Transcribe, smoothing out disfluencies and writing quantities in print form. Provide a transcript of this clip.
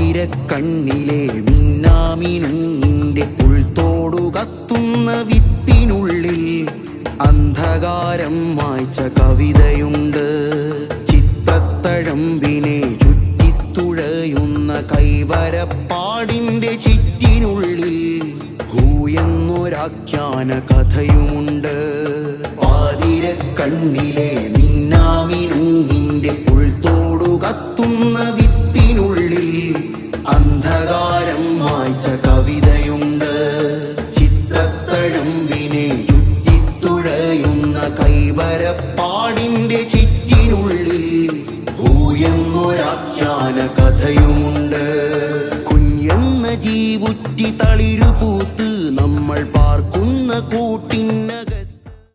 പാതിരക്കണ്ണിലെ മിന്നാമിനുങ്ങിന്റെ ഉൾത്തോടു കത്തുന്ന വിത്തിനുള്ളിൽ അന്ധകാരം മായ്ച്ച കവിതയുണ്ട്. ചിത്രത്തഴമ്പിനെ ചുറ്റിത്തുഴയുന്ന കൈവരപ്പാടിന്റെ ചിറ്റിനുള്ളിൽ ഹൂയെന്നൊരാഖ്യാന കഥയുമുണ്ട്. പാതിരക്കണ്ണിലെ മിന്നാമിനുങ്ങിന്റെ ഉൾത്തോടു കത്തുന്ന വിത്തിനുള്ളിൽ അന്ധകാരം മായ്ച്ച കവിതയുണ്ട്. ചിത്രത്തഴമ്പിനെ ചുറ്റിത്തുഴയുന്ന കൈവരപ്പാടിന്റെ ചിറ്റിനുള്ളിൽ ഹൂയെന്നൊരാഖ്യാന കഥയുമുണ്ട്. കുഞ്ഞെന്ന ജീവുറ്റി തളിരുപൂത്ത് നമ്മൾ പാർക്കുന്ന കൂട്ടിൻ